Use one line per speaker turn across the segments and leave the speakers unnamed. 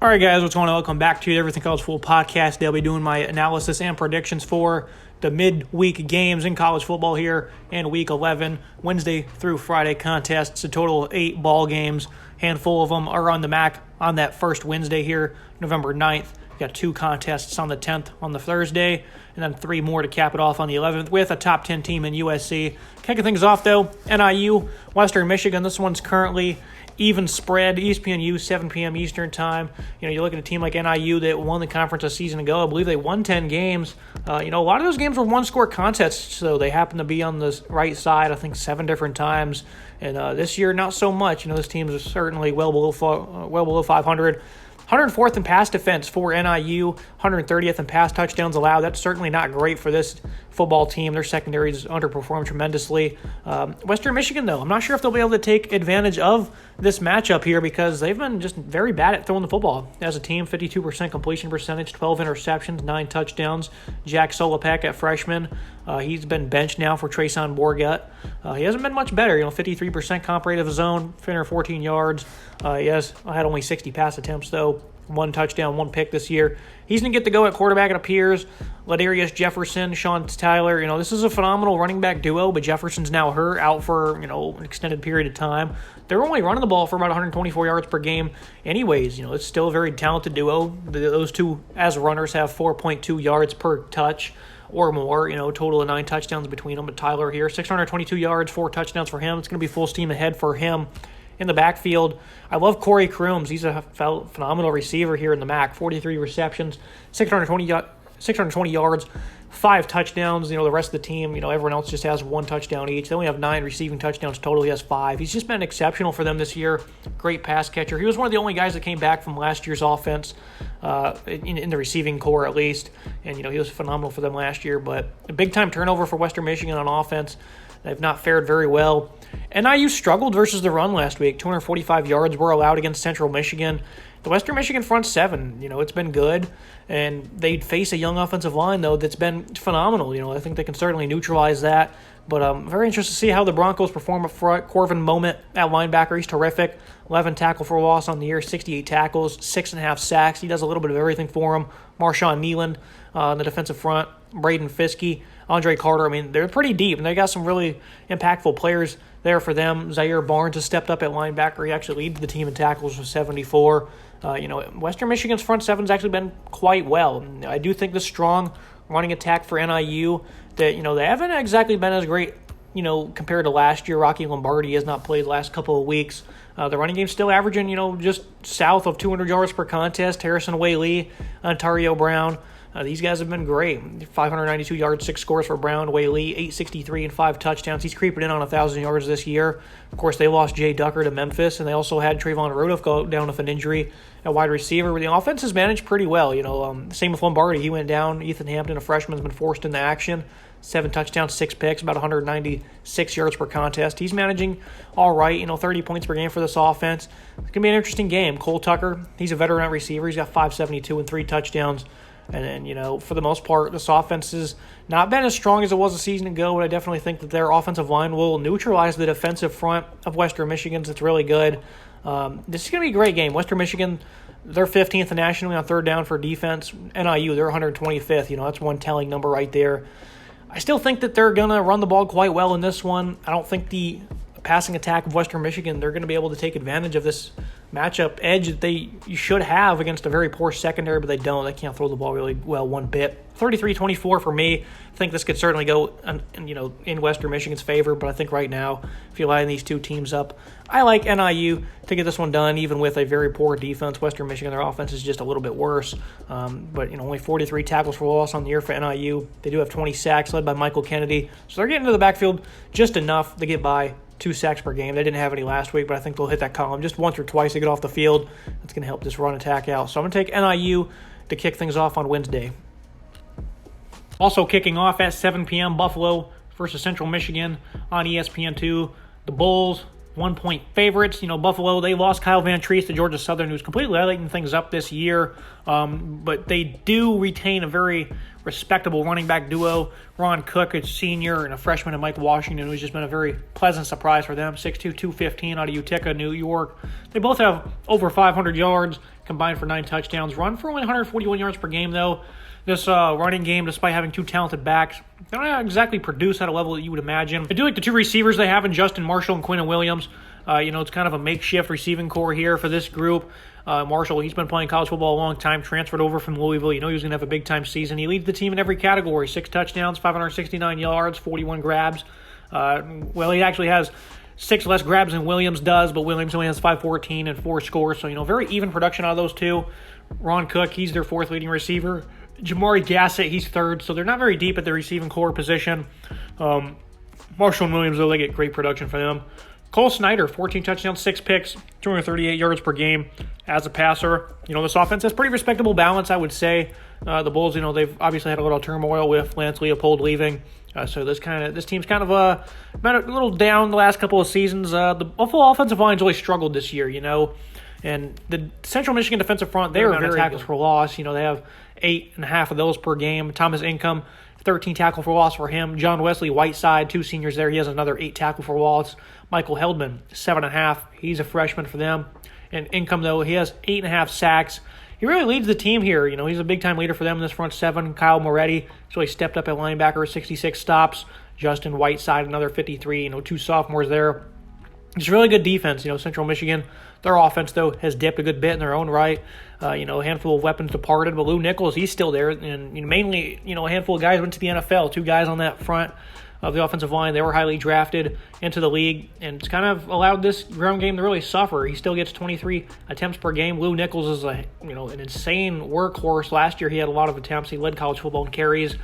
All right, guys, what's going on? Welcome back to the Everything College Football podcast. I'll be doing my analysis and predictions for the midweek games in college football here in Week 11, Wednesday through Friday contests. A total of 8 ball games. Handful of them are on the MAC on that first Wednesday here, November 9th. We've got 2 contests on the 10th on the Thursday, and then 3 more to cap it off on the 11th with a top 10 team in USC. Kicking things off, though, NIU, Western Michigan. This one's currently even spread, ESPNU, 7 p.m. Eastern time. You look at a team like NIU that won the conference a season ago. I believe they won 10 games. A lot of those games were one-score contests, so they happen to be on the right side, I think, 7 different times. And this year, not so much. This team is certainly well below 500. 104th in pass defense for NIU, 130th in pass touchdowns allowed. That's certainly not great for this football team. Their secondaries underperformed tremendously. Western Michigan, though, I'm not sure if they'll be able to take advantage of this matchup here because they've been just very bad at throwing the football. As a team, 52% completion percentage, 12 interceptions, 9 touchdowns. Jack Solopek at freshman. He's been benched now for Treson Borgett. He hasn't been much better. 53% comp rate of his own, 314 yards. He had only 60 pass attempts, though. 1 touchdown, 1 pick this year. He's going to get to go at quarterback, it appears. Ladarius Jefferson, Sean Tyler. This is a phenomenal running back duo, but Jefferson's now hurt, out for, an extended period of time. They're only running the ball for about 124 yards per game anyways. It's still a very talented duo. Those two, as runners, have 4.2 yards per touch or more, total of 9 touchdowns between them. But Tyler here, 622 yards, 4 touchdowns for him. It's going to be full steam ahead for him. In the backfield, I love Corey Crooms. He's a phenomenal receiver here in the MAC. 43 receptions, 620 yards, 5 touchdowns. The rest of the team, everyone else just has 1 touchdown each. They only have 9 receiving touchdowns total. He has 5. He's just been exceptional for them this year. Great pass catcher. He was one of the only guys that came back from last year's offense, in the receiving core at least. And, he was phenomenal for them last year. But a big-time turnover for Western Michigan on offense. They've not fared very well. NIU struggled versus the run last week. 245 yards were allowed against Central Michigan. The Western Michigan front 7, it's been good. And they'd face a young offensive line, though, that's been phenomenal. I think they can certainly neutralize that. But I'm very interested to see how the Broncos perform up front. Corvin Moment at linebacker, he's terrific. 11 tackle for loss on the year, 68 tackles, 6.5 sacks. He does a little bit of everything for him. Marshawn Nealon on the defensive front. Braden Fiskey, Andre Carter. They're pretty deep, and they got some really impactful players there for them. Zaire Barnes has stepped up at linebacker. He actually leads the team in tackles with 74. Western Michigan's front 7's actually been quite well. I do think the strong running attack for NIU that, they haven't exactly been as great, compared to last year. Rocky Lombardi has not played the last couple of weeks. The running game's still averaging, just south of 200 yards per contest. Harrison Whaley, Ontario Brown. These guys have been great. 592 yards, 6 scores for Brown. Whaley, 863 and 5 touchdowns. He's creeping in on 1,000 yards this year. Of course, they lost Jay Ducker to Memphis, and they also had Trayvon Rudolph go down with an injury at wide receiver. The offense is managed pretty well. Same with Lombardi. He went down. Ethan Hampton, a freshman, has been forced into action. 7 touchdowns, 6 picks, about 196 yards per contest. He's managing all right, 30 points per game for this offense. It's going to be an interesting game. Cole Tucker, he's a veteran receiver. He's got 572 and 3 touchdowns. And then, for the most part, this offense has not been as strong as it was a season ago, but I definitely think that their offensive line will neutralize the defensive front of Western Michigan's. It's really good. This is going to be a great game. Western Michigan, they're 15th nationally on third down for defense. NIU, they're 125th. That's one telling number right there. I still think that they're going to run the ball quite well in this one. I don't think the passing attack of Western Michigan, they're going to be able to take advantage of this matchup edge that you should have against a very poor secondary, but they don't. They can't throw the ball really well one bit. 33-24 for me. I think this could certainly go in Western Michigan's favor, but I think right now, if you line these two teams up, I like NIU to get this one done, even with a very poor defense. Western Michigan, their offense is just a little bit worse, but only 43 tackles for loss on the year for NIU. They do have 20 sacks, led by Michael Kennedy, so they're getting to the backfield just enough to get by 2 sacks per game. They didn't have any last week, but I think they'll hit that column just once or twice to get off the field. That's going to help this run attack out. So I'm going to take NIU to kick things off on Wednesday. Also kicking off at 7 p.m., Buffalo versus Central Michigan on ESPN2. The Bulls, 1-point favorites. Buffalo, they lost Kyle Van Treese to Georgia Southern, who's completely lighting things up this year. But they do retain a very respectable running back duo. Ron Cook, a senior, and a freshman, and Mike Washington, who's just been a very pleasant surprise for them. 6'2", 215 out of Utica, New York. They both have over 500 yards combined for 9 touchdowns. Run for only 141 yards per game, though. This running game, despite having 2 talented backs, they don't exactly produce at a level that you would imagine. I do like the 2 receivers they have in Justin Marshall and Quinton Williams. It's kind of a makeshift receiving core here for this group. Marshall, he's been playing college football a long time, transferred over from Louisville. He was going to have a big-time season. He leads the team in every category, 6 touchdowns, 569 yards, 41 grabs. He actually has 6 less grabs than Williams does, but Williams only has 514 and 4 scores. So, very even production out of those 2. Ron Cook, he's their 4th leading receiver. Jamari Gassett, he's 3rd. So they're not very deep at the receiving core position. Marshall and Williams, though, they get great production for them. Cole Snyder, 14 touchdowns, 6 picks, 238 yards per game as a passer. This offense has pretty respectable balance, I would say. The Bulls, they've obviously had a little turmoil with Lance Leopold leaving. So this team's kind of been a little down the last couple of seasons. The Buffalo offensive line's really struggled this year, And the Central Michigan defensive front, they are very tackles for loss. They have 8.5 of those per game. Thomas Income, 13 tackle for loss for him. John Wesley Whiteside, 2 seniors there. He has another 8 tackle for loss. Michael Heldman, 7.5. He's a freshman for them. And Income, though, he has 8.5 sacks. He really leads the team here. He's a big-time leader for them in this front 7. Kyle Moretti, so he stepped up at linebacker, 66 stops. Justin Whiteside, another 53. 2 sophomores there. It's really good defense. Central Michigan, their offense, though, has dipped a good bit in their own right. A handful of weapons departed, but Lou Nichols, he's still there. And mainly, a handful of guys went to the NFL. 2 guys on that front of the offensive line. They were highly drafted into the league, and it's kind of allowed this ground game to really suffer. He still gets 23 attempts per game. Lou Nichols is an insane workhorse. Last year, he had a lot of attempts. He led college football in carries.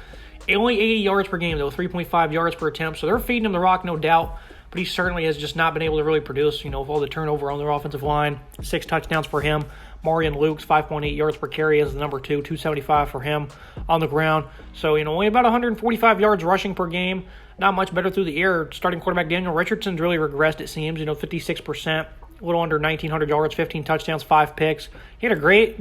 Only 80 yards per game, though, 3.5 yards per attempt. So they're feeding him the rock, no doubt. But he certainly has just not been able to really produce, with all the turnover on their offensive line. 6 touchdowns for him. Marion Lukes, 5.8 yards per carry as the number 2, 275 for him on the ground. So, only about 145 yards rushing per game. Not much better through the air. Starting quarterback Daniel Richardson's really regressed, it seems. 56%, a little under 1,900 yards, 15 touchdowns, 5 picks. He had a great,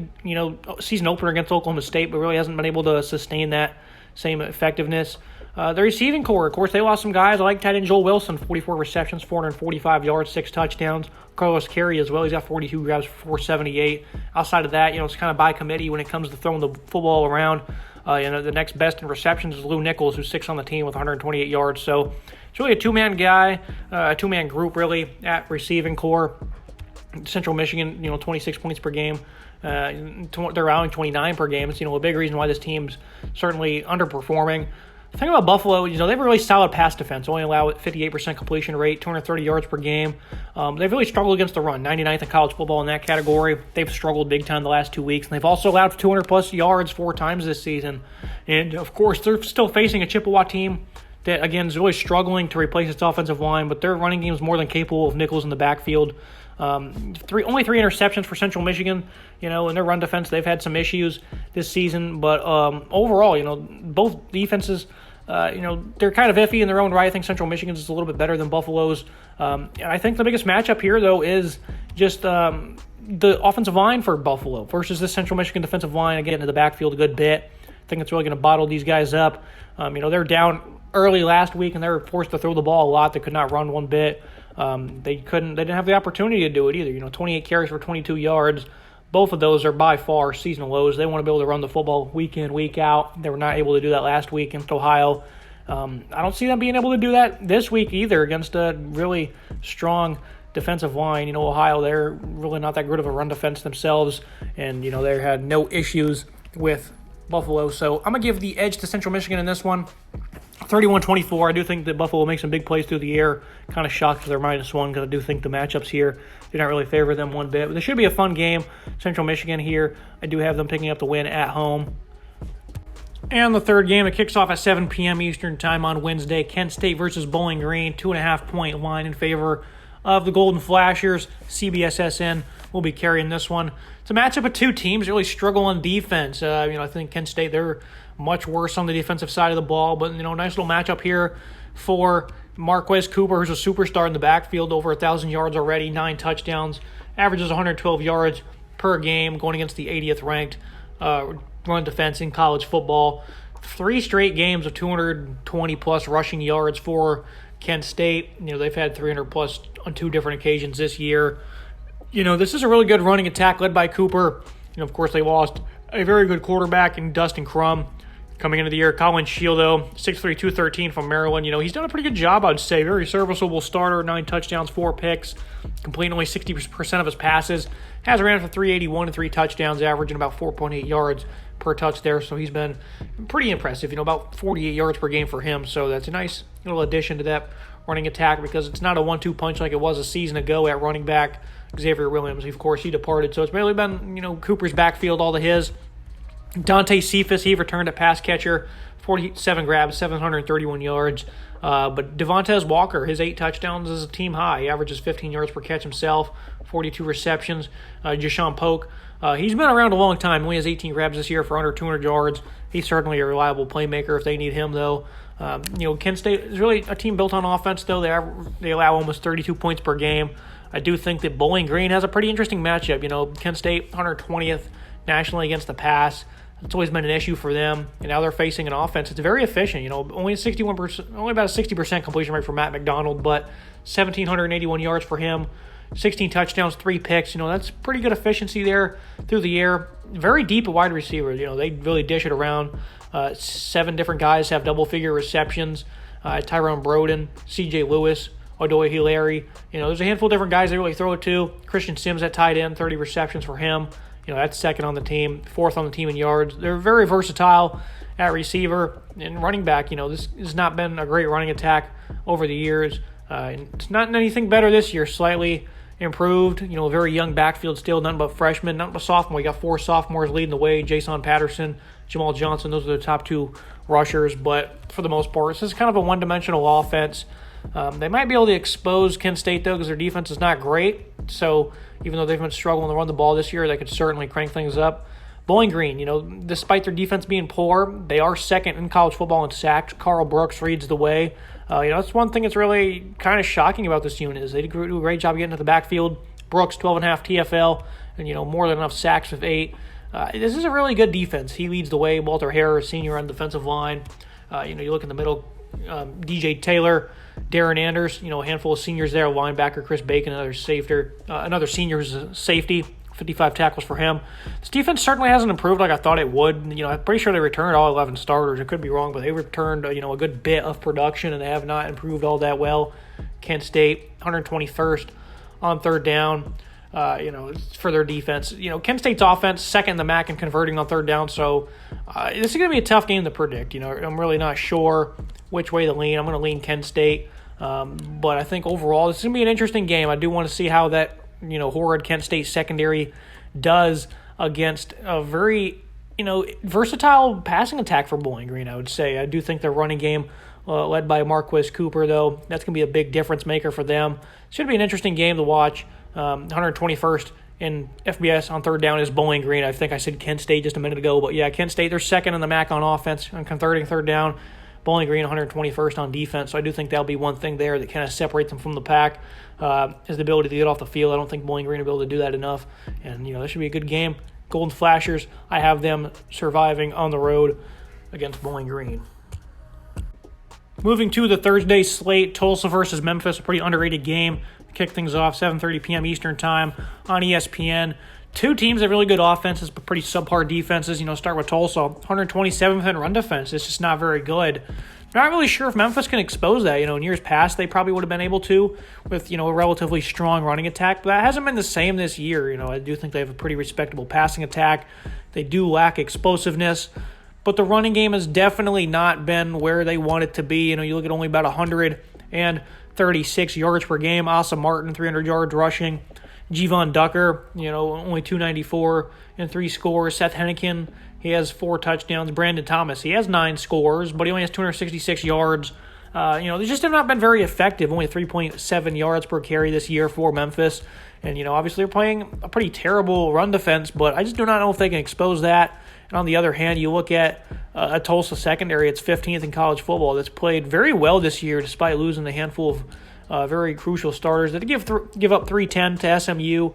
season opener against Oklahoma State, but really hasn't been able to sustain that same effectiveness. The receiving core, of course, they lost some guys. I like tight end Joel Wilson, 44 receptions, 445 yards, 6 touchdowns. Carlos Carey as well. He's got 42 grabs for 478. Outside of that, it's kind of by committee when it comes to throwing the football around. The next best in receptions is Lou Nichols, who's 6th on the team with 128 yards. So it's really a 2-man guy, a 2-man group really at receiving core. Central Michigan, 26 points per game. They're allowing 29 per game. It's, a big reason why this team's certainly underperforming. The thing about Buffalo, they have a really solid pass defense. Only allow 58% completion rate, 230 yards per game. They've really struggled against the run, 99th in college football in that category. They've struggled big time the last 2 weeks, and they've also allowed 200-plus yards 4 times this season. And, of course, they're still facing a Chippewa team that, again, is really struggling to replace its offensive line, but their running game is more than capable of Nichols in the backfield. Only 3 interceptions for Central Michigan. In their run defense, they've had some issues this season. But overall, both defenses, they're kind of iffy in their own right. I think Central Michigan's is a little bit better than Buffalo's. And I think the biggest matchup here, though, is just the offensive line for Buffalo versus the Central Michigan defensive line. Again, into the backfield a good bit. I think it's really going to bottle these guys up. They're down early last week, and they were forced to throw the ball a lot. They could not run one bit. They didn't have the opportunity to do it either. 28 carries for 22 yards. Both of those are by far seasonal lows. They want to be able to run the football week in, week out. They were not able to do that last week against Ohio. I don't see them being able to do that this week either against a really strong defensive line. Ohio, they're really not that good of a run defense themselves, and, they had no issues with Buffalo. So I'm going to give the edge to Central Michigan in this one. 31-24. I do think that Buffalo will make some big plays through the air. Kind of shocked that they're -1 because I do think the matchups here do not really favor them one bit. But this should be a fun game. Central Michigan here, I do have them picking up the win at home. And the third game, it kicks off at 7 p.m. Eastern Time on Wednesday. Kent State versus Bowling Green, 2.5-point line in favor of the Golden Flashers. CBSSN will be carrying this one. It's a matchup of 2 teams really struggle on defense. I think Kent State, they're much worse on the defensive side of the ball. But, nice little matchup here for Marquez Cooper, who's a superstar in the backfield, over 1,000 yards already, 9 touchdowns, averages 112 yards per game, going against the 80th ranked run defense in college football. 3 straight games of 220-plus rushing yards for Kent State. They've had 300-plus on 2 different occasions this year. This is a really good running attack led by Cooper. Of course, they lost a very good quarterback in Dustin Crum coming into the year. Colin Shield, though, 6'3", 213 from Maryland. He's done a pretty good job, I'd say. Very serviceable starter, 9 touchdowns, 4 picks, completing only 60% of his passes. Has ran for 381 and 3 touchdowns, averaging about 4.8 yards per touch there. So he's been pretty impressive, about 48 yards per game for him. So that's a nice little addition to that running attack because it's not a 1-2 punch like it was a season ago at running back. Xavier Williams, of course, he departed. So it's really been, Cooper's backfield all to his. Dante Cephas, he returned at pass catcher, 47 grabs, 731 yards. But Devontae Walker, his 8 touchdowns is a team high. He averages 15 yards per catch himself, 42 receptions. Jashawn Polk, he's been around a long time. Only has 18 grabs this year for under 200 yards. He's certainly a reliable playmaker if they need him, though. Kent State is really a team built on offense, though. They allow almost 32 points per game. I do think that Bowling Green has a pretty interesting matchup. Kent State, 120th nationally against the pass. It's always been an issue for them, and now they're facing an offense. It's very efficient. Only about a 60% completion rate for Matt McDonald, but 1,781 yards for him, 16 touchdowns, 3 picks. That's pretty good efficiency there through the air. Very deep at wide receiver. They really dish it around. 7 different guys have double-figure receptions. Tyrone Broden, C.J. Lewis, Odoye Hilary. There's a handful of different guys they really throw it to. Christian Sims at tight end, 30 receptions for him. That's second on the team, 4th on the team in yards. They're very versatile at receiver and running back. This has not been a great running attack over the years. It's not anything better this year, slightly improved. A very young backfield still, nothing but freshmen, nothing but sophomore. You got 4 sophomores leading the way, Jason Patterson, Jamal Johnson. Those are the top 2 rushers, but for the most part, this is kind of a one-dimensional offense. They might be able to expose Kent State, though, because their defense is not great. So even though they've been struggling to run the ball this year, they could certainly crank things up. Bowling Green, despite their defense being poor, they are second in college football in sacks. Carl Brooks leads the way. That's one thing that's really kind of shocking about this unit is they do a great job getting to the backfield. Brooks, 12.5 TFL, and, more than enough sacks with 8. This is a really good defense. He leads the way. Walter Harris, senior on the defensive line. You look in the middle, DJ Taylor, Darren Anders, a handful of seniors there, linebacker Chris Bacon, another senior who's a safety, 55 tackles for him. This defense certainly hasn't improved like I thought it would. I'm pretty sure they returned all 11 starters. I could be wrong, but they returned a good bit of production, and they have not improved all that well. Kent State, 121st on third down. For their defense. Kent State's offense, second in the MAC in converting on third down, so this is going to be a tough game to predict. I'm really not sure which way to lean. I'm going to lean Kent State, but I think overall this is going to be an interesting game. I do want to see how that, horrid Kent State secondary does against a very, versatile passing attack for Bowling Green, I would say. I do think their running game, led by Marquez Cooper, though, that's going to be a big difference maker for them. Should be an interesting game to watch. 121st in FBS on third down is Bowling Green. I think I said Kent State just a minute ago, but yeah, Kent State, they're second in the MAC on offense on converting third down. Bowling Green 121st on defense, so I do think that'll be one thing there that kind of separates them from the pack is the ability to get off the field. I don't think Bowling Green will be able to do that enough, and this should be a good game. Golden Flashers, I have them surviving on the road against Bowling Green. Moving to the Thursday slate, Tulsa versus Memphis, a pretty underrated game. Kick things off 7:30 p.m. Eastern Time on ESPN. 2 teams have really good offenses, but pretty subpar defenses. Start with Tulsa, 127th in run defense. It's just not very good. Not really sure if Memphis can expose that. In years past, they probably would have been able to with, a relatively strong running attack. But that hasn't been the same this year. I do think they have a pretty respectable passing attack. They do lack explosiveness. But the running game has definitely not been where they want it to be. You look at only about 136 yards per game. Asa Martin, 300 yards rushing. Javon Ducker, only 294 and 3 scores. Seth Hennigan, he has 4 touchdowns. Brandon Thomas, he has 9 scores, but he only has 266 yards. They just have not been very effective. Only 3.7 yards per carry this year for Memphis. And, obviously they're playing a pretty terrible run defense, but I just do not know if they can expose that. And on the other hand, you look at a Tulsa secondary, it's 15th in college football, that's played very well this year despite losing a handful of very crucial starters that give up 310 to SMU.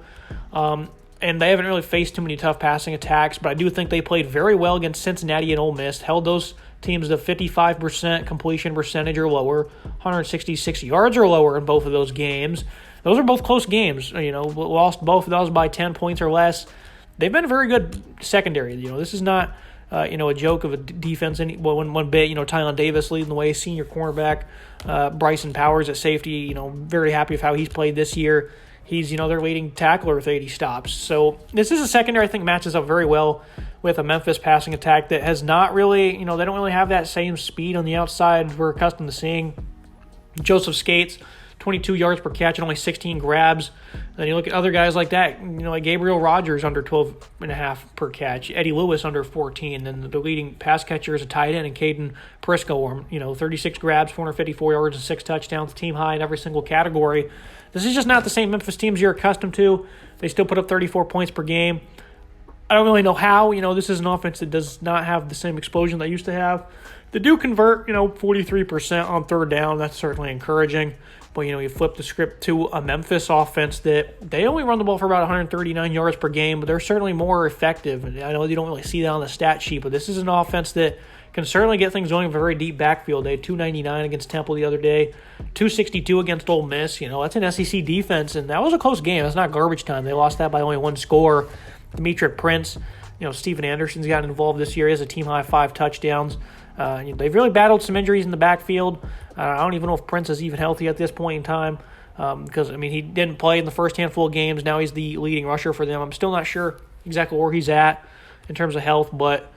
and they haven't really faced too many tough passing attacks, but I do think they played very well against Cincinnati and Ole Miss, held those teams to 55% completion percentage or lower, 166 yards or lower in both of those games. Those are both close games. Lost both of those by 10 points or less. They've been a very good secondary. This is not a joke of a defense one bit. Tylen Davis leading the way, senior cornerback, Bryson Powers at safety. Very happy with how he's played this year. He's, their leading tackler with 80 stops. So this is a secondary I think matches up very well with a Memphis passing attack that has not really, they don't really have that same speed on the outside we're accustomed to seeing. Joseph Skates, 22 yards per catch and only 16 grabs. Then you look at other guys like that, like Gabriel Rogers under 12.5 per catch, Eddie Lewis under 14, and the leading pass catcher is a tight end, and Caden Prisco, 36 grabs, 454 yards, and 6 touchdowns, team high in every single category. This is just not the same Memphis teams you're accustomed to. They still put up 34 points per game. I don't really know how. This is an offense that does not have the same explosion they used to have. They do convert, 43% on third down. That's certainly encouraging. But, you flip the script to a Memphis offense that they only run the ball for about 139 yards per game, but they're certainly more effective. And I know you don't really see that on the stat sheet, but this is an offense that can certainly get things going with a very deep backfield. They had 299 against Temple the other day, 262 against Ole Miss. That's an SEC defense, and that was a close game. That's not garbage time. They lost that by only one score. Demetric Prince, Steven Anderson's gotten involved this year. He has a team-high 5 touchdowns. They've really battled some injuries in the backfield. I don't even know if Prince is even healthy at this point in time because, he didn't play in the first handful of games. Now he's the leading rusher for them. I'm still not sure exactly where he's at in terms of health, but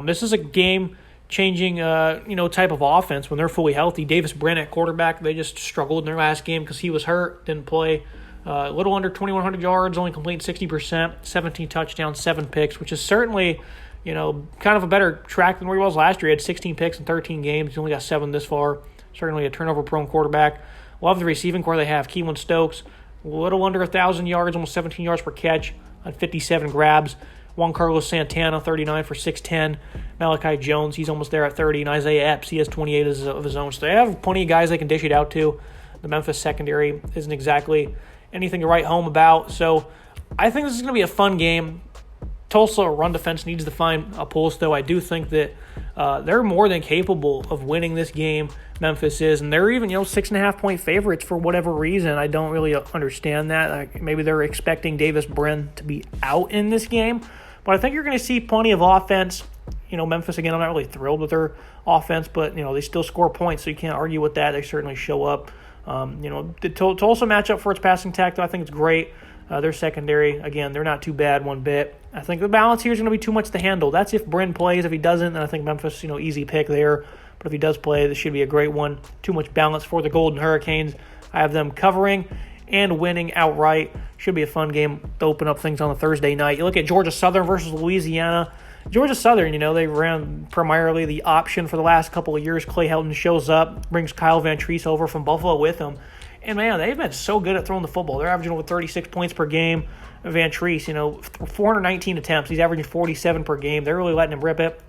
this is a game-changing, type of offense when they're fully healthy. Davis Brin at quarterback, they just struggled in their last game because he was hurt, didn't play. A little under 2,100 yards, only completing 60%, 17 touchdowns, 7 picks, which is certainly kind of a better track than where he was last year. He had 16 picks in 13 games. He only got 7 this far. Certainly a turnover-prone quarterback. Love the receiving core they have. Keelan Stokes, a little under 1,000 yards, almost 17 yards per catch on 57 grabs. Juan Carlos Santana, 39 for 610. Malachi Jones, he's almost there at 30. And Isaiah Epps, he has 28 of his own. So they have plenty of guys they can dish it out to. The Memphis secondary isn't exactly anything to write home about. So I think this is going to be a fun game. Tulsa run defense needs to find a pulse, though. I do think that they're more than capable of winning this game, Memphis is, and they're even 6.5-point favorites for whatever reason. I don't really understand that. Maybe they're expecting Davis Brin to be out in this game, but I think you're going to see plenty of offense. Memphis, again, I'm not really thrilled with their offense, but they still score points, so you can't argue with that. They certainly show up. The Tulsa matchup for its passing attack, though, I think it's great. Their secondary, again, they're not too bad one bit. I think the balance here is going to be too much to handle. That's if Brin plays. If he doesn't, then I think Memphis, easy pick there. But if he does play, this should be a great one. Too much balance for the Golden Hurricanes. I have them covering and winning outright. Should be a fun game to open up things on a Thursday night. You look at Georgia Southern versus Louisiana. Georgia Southern, they ran primarily the option for the last couple of years. Clay Helton shows up, brings Kyle Van Treese over from Buffalo with him. And, man, they've been so good at throwing the football. They're averaging over 36 points per game. Van Treese, 419 attempts. He's averaging 47 per game. They're really letting him rip it.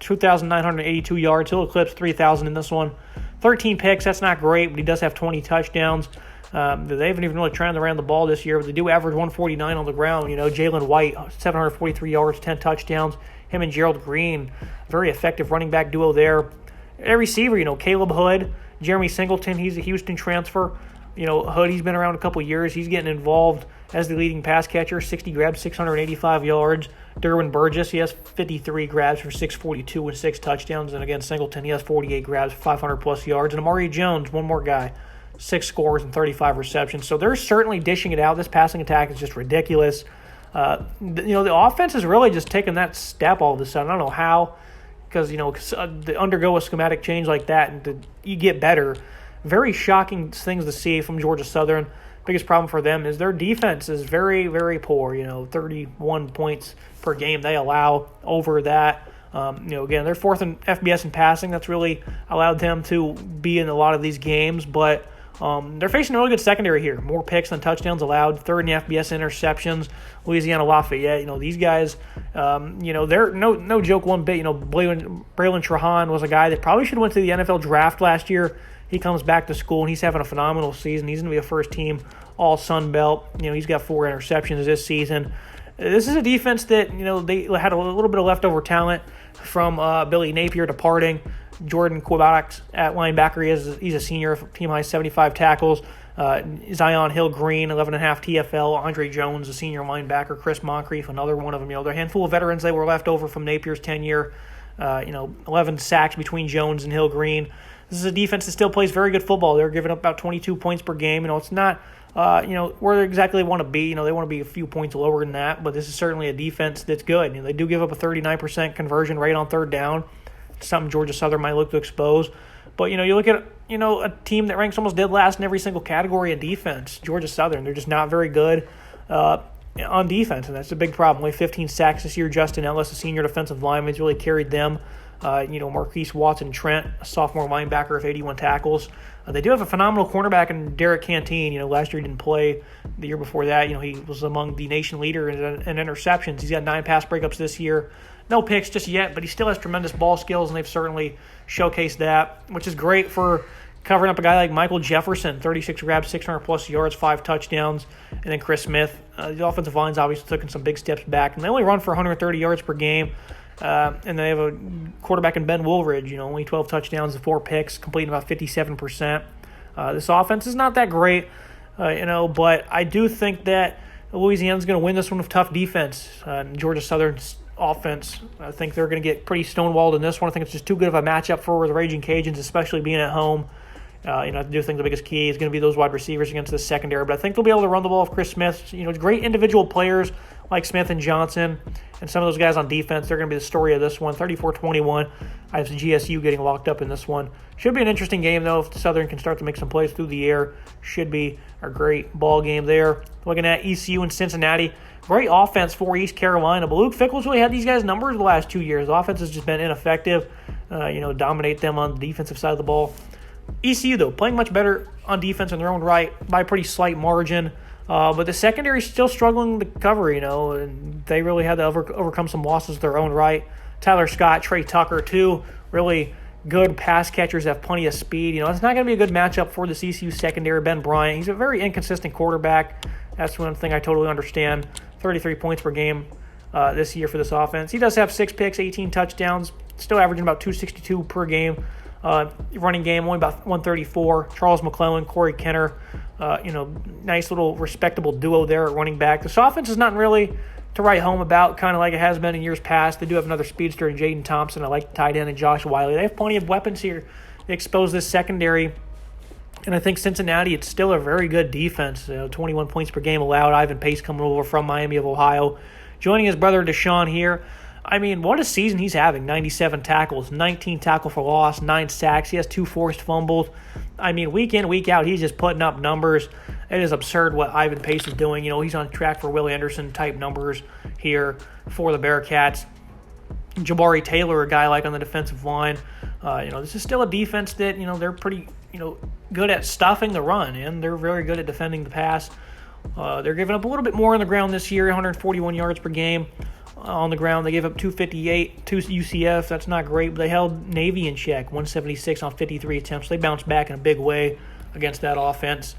2,982 yards. He'll eclipse 3,000 in this one. 13 picks. That's not great, but he does have 20 touchdowns. They haven't even really tried to run the ball this year, but they do average 149 on the ground. Jalen White, 743 yards, 10 touchdowns. Him and Gerald Green, very effective running back duo there. At receiver, Caleb Hood, Jeremy Singleton, he's a Houston transfer. Hood, he's been around a couple years. He's getting involved as the leading pass catcher, 60 grabs, 685 yards. Derwin Burgess, he has 53 grabs for 642 and 6 touchdowns. And again, Singleton, he has 48 grabs, 500-plus yards. And Amari Jones, one more guy, 6 scores and 35 receptions. So they're certainly dishing it out. This passing attack is just ridiculous. The offense is really just taking that step all of a sudden. I don't know how, because, to undergo a schematic change like that and you get better. Very shocking things to see from Georgia Southern. Biggest problem for them is their defense is very, very poor. 31 points per game they allow over that. Again, they're fourth in FBS in passing. That's really allowed them to be in a lot of these games. But they're facing a really good secondary here. More picks than touchdowns allowed. Third in the FBS interceptions. Louisiana Lafayette. These guys. They're no joke one bit. Braylon Trahan was a guy that probably should have went to the NFL draft last year. He comes back to school, and he's having a phenomenal season. He's going to be a first-team All-Sun Belt. He's got 4 interceptions this season. This is a defense that, they had a little bit of leftover talent from Billy Napier departing. Jordan Quabox at linebacker, he's a senior, team high 75 tackles. Zion Hill-Green, 11.5 TFL. Andre Jones, a senior linebacker. Chris Moncrief, another one of them. They're a handful of veterans that were left over from Napier's tenure. 11 sacks between Jones and Hill-Green. This is a defense that still plays very good football. They're giving up about 22 points per game. It's not, where exactly they want to be. They want to be a few points lower than that, but this is certainly a defense that's good. They do give up a 39% conversion rate on third down. Something Georgia Southern might look to expose. But, you look at, a team that ranks almost dead last in every single category of defense, Georgia Southern. They're just not very good on defense, and that's a big problem. Only 15 sacks this year. Justin Ellis, a senior defensive lineman, has really carried them. Marquise Watson-Trent, a sophomore linebacker with 81 tackles. They do have a phenomenal cornerback in Derek Canteen. Last year he didn't play. The year before that, he was among the nation leader in interceptions. He's got 9 pass breakups this year. No picks just yet, but he still has tremendous ball skills, and they've certainly showcased that, which is great for covering up a guy like Michael Jefferson, 36 grabs, 600-plus yards, 5 touchdowns, and then Chris Smith. The offensive line's obviously taken some big steps back, and they only run for 130 yards per game. And they have a quarterback in Ben Woolridge, only 12 touchdowns and 4 picks, completing about 57%. This offense is not that great, but I do think that Louisiana's going to win this one with tough defense. Georgia Southern's offense, I think they're going to get pretty stonewalled in this one. I think it's just too good of a matchup for the Raging Cajuns, especially being at home. I do think the biggest key is going to be those wide receivers against the secondary, but I think they'll be able to run the ball with Chris Smith. Great individual players like Smith and Johnson, and some of those guys on defense. They're going to be the story of this one. 34-21. I have GSU getting locked up in this one. Should be an interesting game, though, if Southern can start to make some plays through the air. Should be a great ball game there. Looking at ECU and Cincinnati. Great offense for East Carolina, but Luke Fickell's really had these guys' numbers the last 2 years. The offense has just been ineffective. Dominate them on the defensive side of the ball. ECU, though, playing much better on defense in their own right by a pretty slight margin. But the secondary is still struggling to cover, and they really had to overcome some losses of their own right. Tyler Scott, Trey Tucker, two really good pass catchers that have plenty of speed. It's not going to be a good matchup for the ECU secondary. Ben Bryant, he's a very inconsistent quarterback. That's one thing I totally understand. 33 points per game this year for this offense. He does have 6 picks, 18 touchdowns, still averaging about 262 per game. Running game, only about 134. Charles McClellan, Corey Kenner, nice little respectable duo there at running back. This offense is not really to write home about, kind of like it has been in years past. They do have another speedster in Jaden Thompson. I like the tight end and Josh Wiley. They have plenty of weapons here to expose this secondary. And I think Cincinnati, it's still a very good defense. 21 points per game allowed. Ivan Pace coming over from Miami of Ohio. Joining his brother Deshaun here. I mean, what a season he's having. 97 tackles, 19 tackle for loss, 9 sacks. He has 2 forced fumbles. I mean, week in, week out, he's just putting up numbers. It is absurd what Ivan Pace is doing. He's on track for Willie Anderson-type numbers here for the Bearcats. Jabari Taylor, a guy like on the defensive line. This is still a defense that, they're pretty, good at stuffing the run, and they're very good at defending the pass. They're giving up a little bit more on the ground this year, 141 yards per game. On the ground, they gave up 258 to UCF. That's not great, but they held Navy in check, 176 on 53 attempts. They bounced back in a big way against that offense.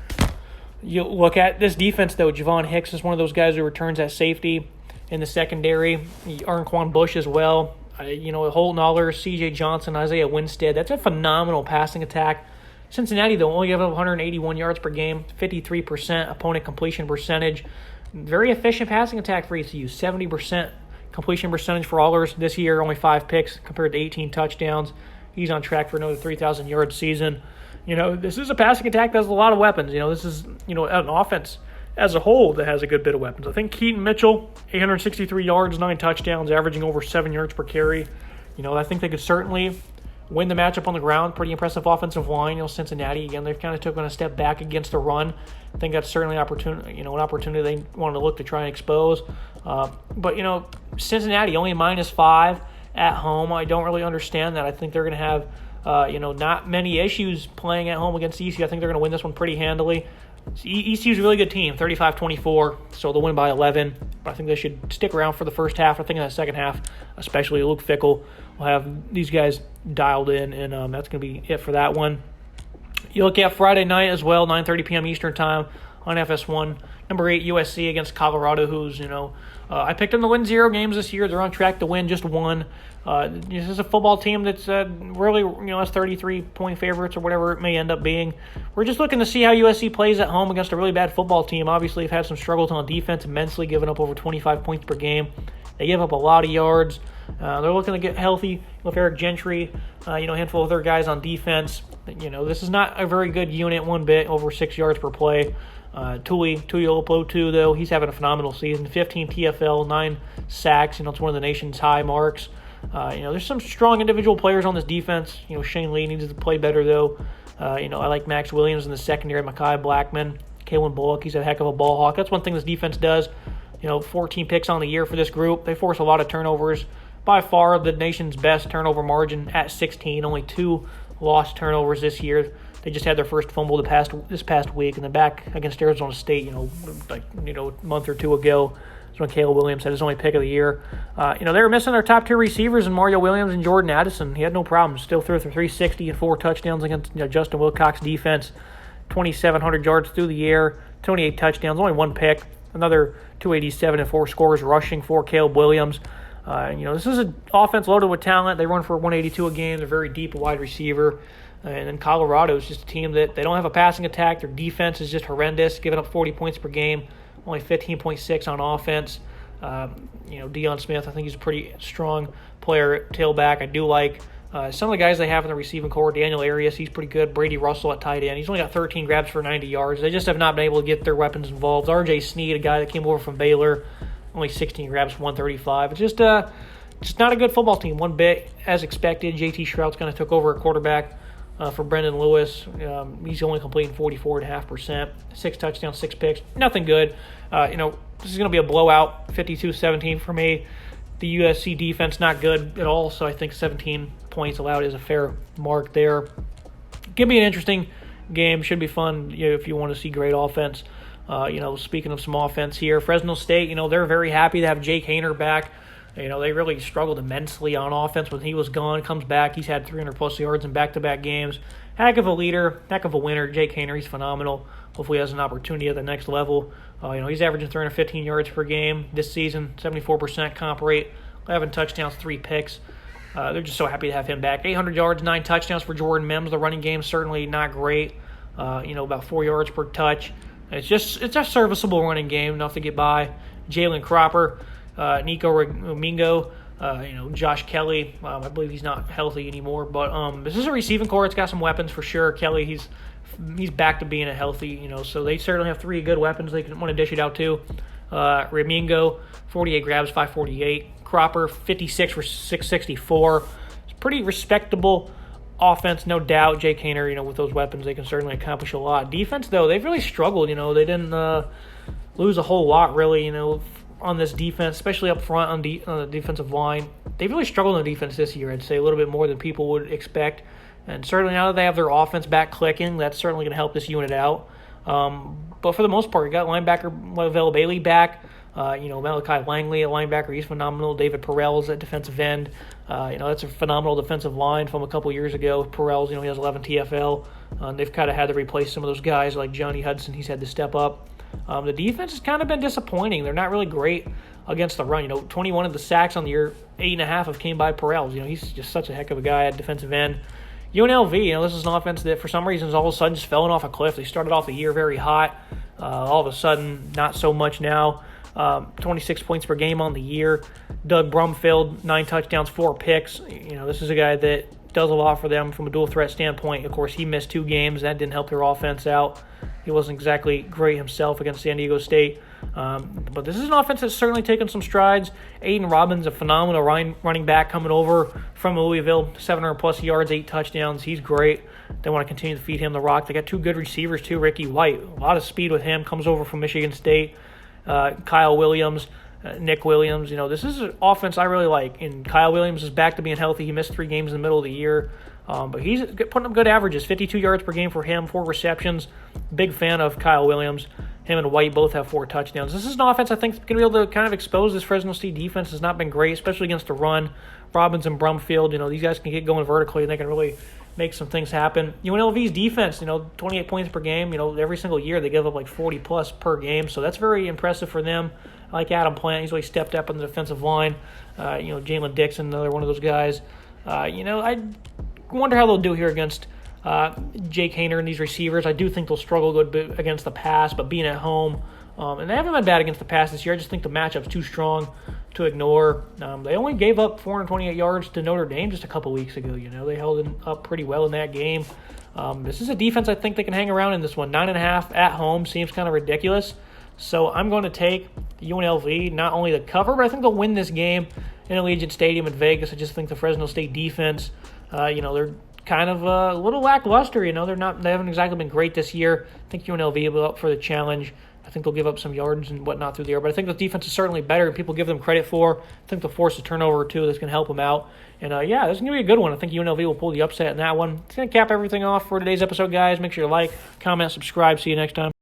You look at this defense, though. Javon Hicks is one of those guys who returns at safety in the secondary. Arnquan Bush as well. Holton Aller, C.J. Johnson, Isaiah Winstead. That's a phenomenal passing attack. Cincinnati, though, only gave up 181 yards per game, 53% opponent completion percentage. Very efficient passing attack for ECU, 70% completion percentage for Allers this year, only 5 picks compared to 18 touchdowns. He's on track for another 3,000-yard season. This is a passing attack that has a lot of weapons. This is, an offense as a whole that has a good bit of weapons. I think Keaton Mitchell, 863 yards, 9 touchdowns, averaging over 7 yards per carry. I think they could certainly win the matchup on the ground. Pretty impressive offensive line. Cincinnati, again, they've kind of taken a step back against the run. I think that's certainly an opportunity they wanted to look to try and expose. But Cincinnati only -5 at home. I don't really understand that. I think they're going to have, not many issues playing at home against ECU. I think they're going to win this one pretty handily. ECU's a really good team, 35-24, so they'll win by 11. But I think they should stick around for the first half. I think in the second half, especially Luke Fickell, will have these guys dialed in, and that's going to be it for that one. You look at Friday night as well, 9:30 p.m. Eastern Time on FS1. Number 8, USC against Colorado, who's, I picked them to win 0 games this year. They're on track to win just 1. This is a football team that's really, has 33-point favorites or whatever it may end up being. We're just looking to see how USC plays at home against a really bad football team. Obviously, they've had some struggles on defense, immensely giving up over 25 points per game. They give up a lot of yards. They're looking to get healthy with Eric Gentry, a handful of other guys on defense. This is not a very good unit one bit, over 6 yards per play. Tuiolopotu, though, he's having a phenomenal season. 15 TFL, 9 sacks. It's one of the nation's high marks. There's some strong individual players on this defense. Shane Lee needs to play better, though. I like Max Williams in the secondary, Mekhi Blackman, Kalen Bullock. He's a heck of a ball hawk. That's one thing this defense does. 14 picks on the year for this group. They force a lot of turnovers. By far the nation's best turnover margin at 16. Only 2 lost turnovers this year. They just had their first fumble this past week, and then back against Arizona State, a month or 2 ago. That's when Caleb Williams had his only pick of the year. They were missing their top 2 receivers in Mario Williams and Jordan Addison. He had no problems. Still threw for 360 and 4 touchdowns against Justin Wilcox defense. 2,700 yards through the air, 28 touchdowns, only 1 pick. Another 287 and 4 scores rushing for Caleb Williams. This is an offense loaded with talent. They run for 182 a game. They're very deep wide receiver. And then Colorado is just a team that they don't have a passing attack. Their defense is just horrendous, giving up 40 points per game, only 15.6 on offense. Deion Smith, I think he's a pretty strong player at tailback. I do like some of the guys they have in the receiving core. Daniel Arias, he's pretty good. Brady Russell at tight end. He's only got 13 grabs for 90 yards. They just have not been able to get their weapons involved. R.J. Sneed, a guy that came over from Baylor, only 16 grabs for 135. It's just not a good football team one bit as expected. J.T. Shrout's kind of took over at quarterback for Brendan Lewis. He's only completing 44.5%. 6 touchdowns, 6 picks. Nothing good. This is going to be a blowout, 52-17 for me. The USC defense not good at all, so I think 17 points allowed is a fair mark there. Could be an interesting game. Should be fun if you want to see great offense. Speaking of some offense here, Fresno State, they're very happy to have Jake Haener back. They really struggled immensely on offense when he was gone. Comes back, he's had 300-plus yards in back-to-back games. Heck of a leader, heck of a winner. Jake Haener, he's phenomenal. Hopefully he has an opportunity at the next level. He's averaging 315 yards per game this season, 74% comp rate, 11 touchdowns, 3 picks. They're just so happy to have him back. 800 yards, 9 touchdowns for Jordan Mims. The running game certainly not great. About 4 yards per touch. It's a serviceable running game, enough to get by. Jalen Cropper, Nico Mingo, Josh Kelly. I believe he's not healthy anymore, but this is a receiving core. It's got some weapons for sure. Kelly, he's back to being a healthy, so they certainly have 3 good weapons they want to dish it out to. Ramingo, 48 grabs, 548. Cropper, 56 for 664. It's pretty respectable offense, no doubt. Jake Haener, with those weapons, they can certainly accomplish a lot. Defense, though, they've really struggled. They didn't lose a whole lot, really, on this defense, especially up front on the defensive line. They really struggled on the defense this year, I'd say, a little bit more than people would expect. And certainly now that they have their offense back clicking, that's certainly going to help this unit out. But for the most part, you got linebacker Lavelle Bailey back. Malachi Langley, a linebacker, he's phenomenal. David Perrell's at defensive end. That's a phenomenal defensive line from a couple years ago. Perrell's, he has 11 TFL. They've kind of had to replace some of those guys like Johnny Hudson. He's had to step up. The defense has kind of been disappointing. They're not really great against the run. 21 of the sacks on the year, 8.5 have came by Perrell's. He's just such a heck of a guy at defensive end. UNLV, this is an offense that for some reasons all of a sudden just falling off a cliff. They started off the year very hot. All of a sudden, not so much now. 26 points per game on the year. Doug Brumfield, 9 touchdowns, 4 picks. This is a guy that does a lot for them from a dual threat standpoint. Of course, he missed 2 games. That didn't help their offense out. He wasn't exactly great himself against San Diego State. But this is an offense that's certainly taken some strides. Aiden Robbins, a phenomenal running back coming over from Louisville, 700-plus yards, 8 touchdowns. He's great. They want to continue to feed him the rock. They got 2 good receivers, too. Ricky White, a lot of speed with him, comes over from Michigan State. Kyle Williams, Nick Williams. This is an offense I really like. And Kyle Williams is back to being healthy. He missed 3 games in the middle of the year. But he's putting up good averages, 52 yards per game for him, 4 receptions. Big fan of Kyle Williams. Him and White both have 4 touchdowns. This is an offense I think is going to be able to kind of expose this Fresno State defense. Has not been great, especially against the run. Robbins and Brumfield, these guys can get going vertically, and they can really make some things happen. UNLV's defense, 28 points per game. Every single year they give up like 40-plus per game, so that's very impressive for them. I like Adam Plant. He's really stepped up on the defensive line. Jalen Dixon, another one of those guys. I wonder how they'll do here against Jake Hayner and these receivers. I do think they'll struggle a good bit against the pass, but being at home, and they haven't been bad against the pass this year. I just think the matchup's too strong to ignore. They only gave up 428 yards to Notre Dame just a couple weeks ago. They held it up pretty well in that game. This is a defense I think they can hang around in this one. 9.5 at home seems kind of ridiculous. So I'm going to take UNLV, not only the cover, but I think they'll win this game in Allegiant Stadium in Vegas. I just think the Fresno State defense, they're kind of a little lackluster. They haven't exactly been great this year. I think UNLV will be up for the challenge. I think they'll give up some yards and whatnot through the air, but I think the defense is certainly better than people give them credit for. I think they'll force a turnover or two that's going to help them out. And, this is going to be a good one. I think UNLV will pull the upset in that one. It's going to cap everything off for today's episode, guys. Make sure you like, comment, subscribe. See you next time.